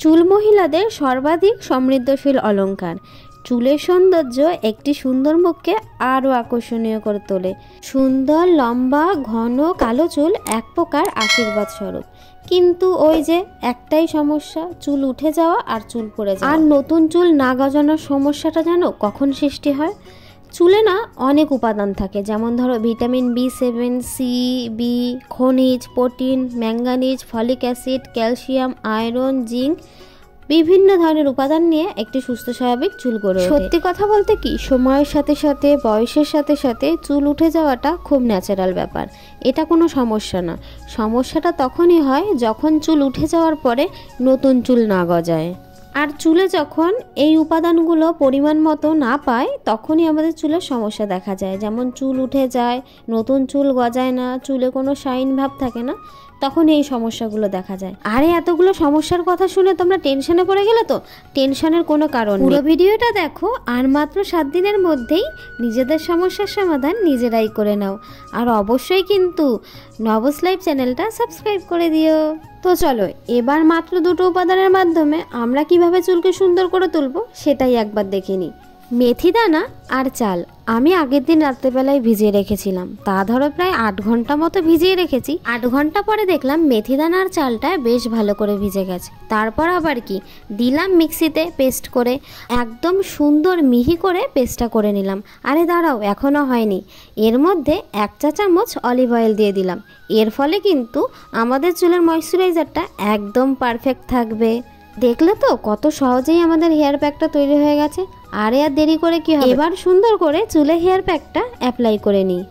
চুল মহিলাদের সর্বাধিক সমৃদ্ধশীল অলংকার। চুলের সৌন্দর্য একটি সুন্দর মুখকে আরও আকর্ষণীয় করে তোলে। সুন্দর লম্বা ঘন কালো চুল এক প্রকার আশীর্বাদ স্বরূপ। কিন্তু ওই যে একটাই সমস্যা, চুল উঠে যাওয়া আর চুল পড়ে যাওয়া। আর নতুন চুল না গজানোর সমস্যাটা জানো কখন সৃষ্টি হয়? চুলে না অনেক উপাদান থাকে, যেমন ধরো ভিটামিন B7, সি, বি, খনিজ, protein, manganese, folic acid, calcium, iron, zinc, বিভিন্ন ধরনের উপাদান নিয়ে একটি সুস্থ স্বাভাবিক চুল গড়ে ওঠে। সত্যি কথা বলতে কি, সময়ের সাথে সাথে বয়সের সাথে সাথে চুল উঠে যাওয়াটা খুব ন্যাচারাল ব্যাপার। এটা কোনো সমস্যা না। সমস্যাটা তখনই হয় যখন চুল উঠে যাওয়ার পরে নতুন চুল না গজায়। আর চুলে যখন এই উপাদানগুলো পরিমাণ মতো না পায় তখনই আমাদের চুলের সমস্যা দেখা যায়। যেমন চুল উঠে যায়, নতুন চুল গজায় না, চুলে কোনো শাইন ভাব থাকে না, তখন এই সমস্যাগুলো দেখা যায়। আরে এতগুলো সমস্যার কথা শুনে তোমরা টেনশনে পড়ে গেলে তো? টেনশনের কোনো কারণ নেই। পুরো ভিডিওটা দেখো আর মাত্র 7 দিনের মধ্যেই নিজেদের সমস্যার সমাধান নিজেরাই করে নাও। আর অবশ্যই কিন্তু নবস লাইফ চ্যানেলটা সাবস্ক্রাইব করে দিও। তো চলো এবার মাত্র 2টো উপাদানের মাধ্যমে আমরা কিভাবে চুলকে সুন্দর করে তুলবো সেটাই একবার দেখে নিই। মেথি দানা আর চাল আমি আগের দিন রাত্রেবেলায় ভিজিয়ে রেখেছিলাম। তা ধরো প্রায় 8 ঘন্টা মতো ভিজিয়ে রেখেছি। 8 ঘন্টা পরে দেখলাম মেথি দানা আর চালটা বেশ ভালো করে ভিজে গেছে। তারপর আবার কি দিলাম মিক্সিতে পেস্ট করে, একদম সুন্দর মিহি করে পেস্টটা করে নিলাম। আরে দাঁড়াও, এখনও হয়নি। এর মধ্যে 1 চা চামচ অলিভ অয়েল দিয়ে দিলাম। এর ফলে কিন্তু আমাদের চুলের ময়শ্চারাইজারটা একদম পারফেক্ট থাকবে। দেখলে তো কত সহজেই আমাদের হেয়ার প্যাকটা তৈরি হয়ে গেছে। আরে আর দেরি করে কি হবে, এবার সুন্দর করে চুলে হেয়ার প্যাকটা অ্যাপ্লাই করে নিই।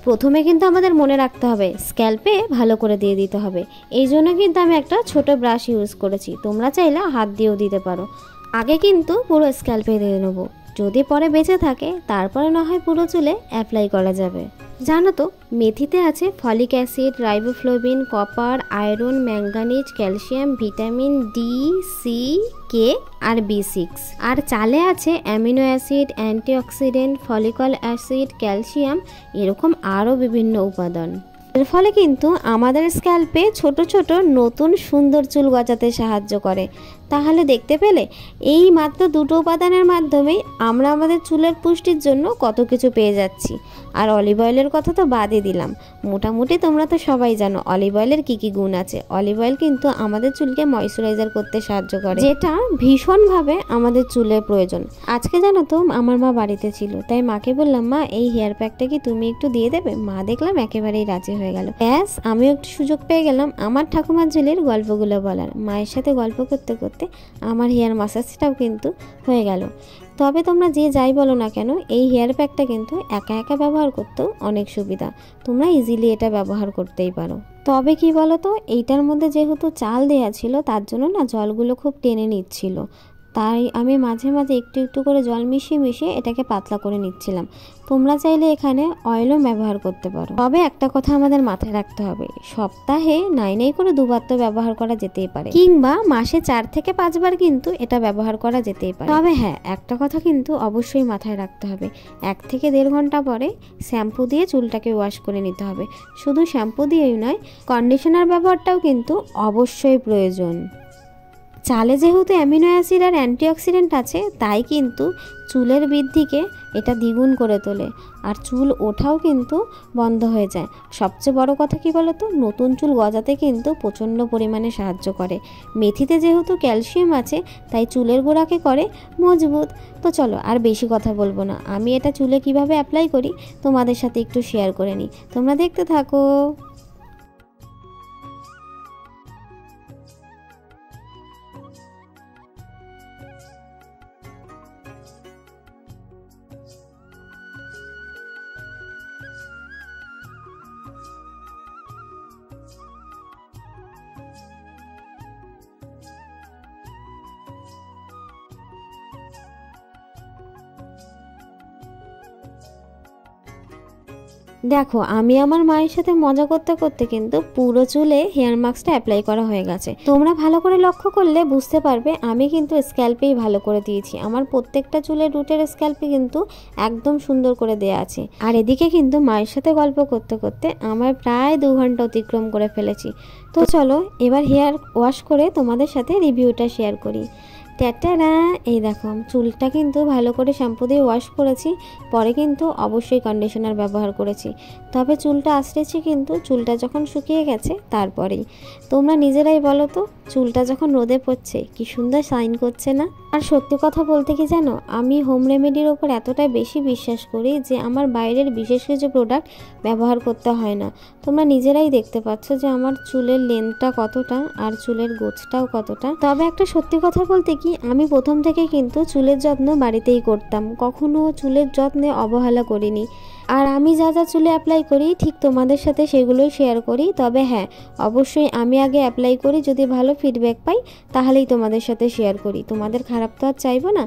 প্রথমে কিন্তু আমাদের মনে রাখতে হবে স্ক্যাল্পে ভালো করে দিয়ে দিতে হবে। এই জন্য কিন্তু আমি একটা ছোট ব্রাশ ইউজ করেছি, তোমরা চাইলে হাত দিয়েও দিতে পারো। আগে কিন্তু পুরো স্ক্যাল্পে দিয়ে নেবো, যদি পরে বেঁচে থাকে তারপরে না হয় পুরো চুলে অ্যাপ্লাই করা যাবে। জানো তো মেথিতে আছে folic acid, riboflavin, copper, iron, manganese, calcium, vitamin D, C, K আর B6। আর চালে আছে amino acid, antioxidant, folic acid, calcium, এরকম আরও বিভিন্ন উপাদান। এর ফলে কিন্তু আমাদের স্ক্যাল্পে ছোট ছোট নতুন সুন্দর চুল গজাতে সাহায্য করে। তাহলে দেখতে পেলে এই মাত্র 2টো উপাদানের মাধ্যমেই আমরা আমাদের চুলের পুষ্টির জন্য কত কিছু পেয়ে যাচ্ছি। আর অলিভ অয়েলের কথা তো বাদই দিলাম। মোটামুটি তোমরা তো সবাই জানো অলিভ অয়েলের কী কী গুণ আছে। অলিভ অয়েল কিন্তু আমাদের চুলকে ময়শ্চারাইজার করতে সাহায্য করে, যেটা ভীষণভাবে আমাদের চুলের প্রয়োজন। আজকে জানো তো আমার মা বাড়িতে ছিল, তাই মাকে বললাম মা এই হেয়ার প্যাকটা কি তুমি একটু দিয়ে দেবে? মা দেখলাম একেবারেই রাজি হয়ে গেল। ব্যাস আমিও একটু সুযোগ পেয়ে গেলাম আমার ঠাকুমার ঝুলির গল্পগুলো বলার। মায়ের সাথে গল্প করতে করতে আমার হেয়ার ম্যাসাজটাও কিন্তু হয়ে গেল। তবে তোমরা যে যাই বলো না কেন এই হেয়ার প্যাকটা কিন্তু একা একা ব্যবহার করতেও অনেক সুবিধা। তোমরা ইজিলি এটা ব্যবহার করতেই পারো। তবে কি বলো তো, এইটার মধ্যে যেহেতু চাল দেয়া ছিল তার জন্য না জলগুলো খুব টেনে নিচ্ছিল, তাই আমি মাঝে মাঝে একটু একটু করে জল মিশিয়ে মিশিয়ে এটাকে পাতলা করে নিচ্ছিলাম। তোমরা চাইলে এখানে অয়েলও ব্যবহার করতে পারো। তবে একটা কথা আমাদের মাথায় রাখতে হবে, সপ্তাহে নাই করে 2বার তো ব্যবহার করা যেতেই পারে, কিংবা মাসে 4 থেকে 5 বার কিন্তু এটা ব্যবহার করা যেতেই পারে। তবে হ্যাঁ, একটা কথা কিন্তু অবশ্যই মাথায় রাখতে হবে, 1 থেকে 1.5 ঘন্টা পরে শ্যাম্পু দিয়ে চুলটাকে ওয়াশ করে নিতে হবে। শুধু শ্যাম্পু দিয়েই নয়, কন্ডিশনার ব্যবহারটাও কিন্তু অবশ্যই প্রয়োজন। চালে যেহেতু অ্যামিনো অ্যাসিড আর অ্যান্টিঅক্সিডেন্ট আছে, তাই কিন্তু চুলের বৃদ্ধিকে এটা দ্বিগুণ করে তোলে। আর চুল ওঠাও কিন্তু বন্ধ হয়ে যায়। সবচেয়ে বড় কথা কি বলতো, নতুন চুল গজাতে কিন্তু প্রচণ্ড পরিমাণে সাহায্য করে। মেথিতে যেহেতু ক্যালসিয়াম আছে, তাই চুলের গোড়াকে করে মজবুত। তো চলো আর বেশি কথা বলবো না, আমি এটা চুলে কিভাবে অ্যাপ্লাই করি তোমাদের সাথে একটু শেয়ার করে নিই। তোমরা দেখতে থাকো। দেখো আমি আমার মায়ের সাথে মজা করতে করতে কিন্তু পুরো চুলে হেয়ার মাস্কটা অ্যাপ্লাই করা হয়ে গেছে। তোমরা ভালো করে লক্ষ্য করলে বুঝতে পারবে আমি কিন্তু স্ক্যাল্পেই ভালো করে দিয়েছি। আমার প্রত্যেকটা চুলের রুটের স্ক্যাল্পে কিন্তু একদম সুন্দর করে দেয়া আছে। আর এদিকে কিন্তু মায়ের সাথে গল্প করতে করতে আমার প্রায় 2 ঘন্টা অতিক্রম করে ফেলেছি। তো চলো এবার হেয়ার ওয়াশ করে তোমাদের সাথে রিভিউটা শেয়ার করি। ট্যাটারা, এই দেখো চুলটা কিন্তু ভালো করে শ্যাম্পু দিয়ে ওয়াশ করেছি, পরে কিন্তু অবশ্যই কন্ডিশনার ব্যবহার করেছি। তবে চুলটা আঁচড়েছি কিন্তু চুলটা যখন শুকিয়ে গেছে তারপরেই। তোমরা নিজেরাই বলো তো, চুলটা যখন রোদে পড়ছে কি সুন্দর শাইন করছে না? আর সত্যি কথা বলতে কি জানো, আমি হোম রেমেডির ওপর এতটাই বেশি বিশ্বাস করি যে আমার বাইরের বিশেষ কিছু প্রোডাক্ট ব্যবহার করতে হয় না। তোমরা নিজেরাই দেখতে পাচ্ছ যে আমার চুলের লেন্থটা কতটা আর চুলের গোছটাও কতটা। তবে একটা সত্যি কথা বলতে কি, আমি প্রথম থেকে কিন্তু চুলের যত্ন বাড়িতেই করতাম, কখনো চুলের যত্নে অবহেলা করিনি। আর আমি যা যা চুলে অ্যাপ্লাই করি ঠিক তোমাদের সাথে সেগুলোই শেয়ার করি। তবে হ্যাঁ, অবশ্যই আমি আগে অ্যাপ্লাই করি, যদি ভালো ফিডব্যাক পাই তাহলেই তোমাদের সাথে শেয়ার করি। তোমাদের খারাপ তো আর চাইবো না।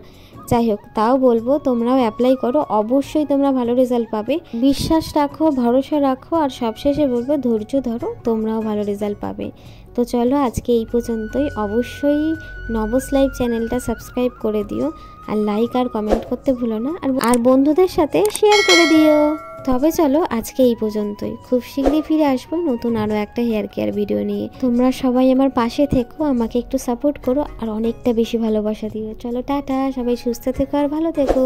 যাই হোক, তাও বলবো তোমরাও অ্যাপ্লাই করো, অবশ্যই তোমরা ভালো রেজাল্ট পাবে। বিশ্বাস রাখো, ভরসা রাখো, আর সবশেষে বলবো ধৈর্য ধরো, তোমরাও ভালো রেজাল্ট পাবে। তো চলো আজকে এই পর্যন্তই। অবশ্যই নবস লাইভ চ্যানেলটা সাবস্ক্রাইব করে দিও, আর লাইক আর কমেন্ট করতে ভুলো না, আর বন্ধুদের সাথে শেয়ার করে দিও। তবে চলো আজকে এই পর্যন্তই। খুব শীঘ্রই ফিরে আসবো নতুন আরও একটা হেয়ার কেয়ার ভিডিও নিয়ে। তোমরা সবাই আমার পাশে থেকো, আমাকে একটু সাপোর্ট করো, আর অনেকটা বেশি ভালোবাসা দিও। চলো টাটা, সবাই সুস্থ থেকো আর ভালো থেকো।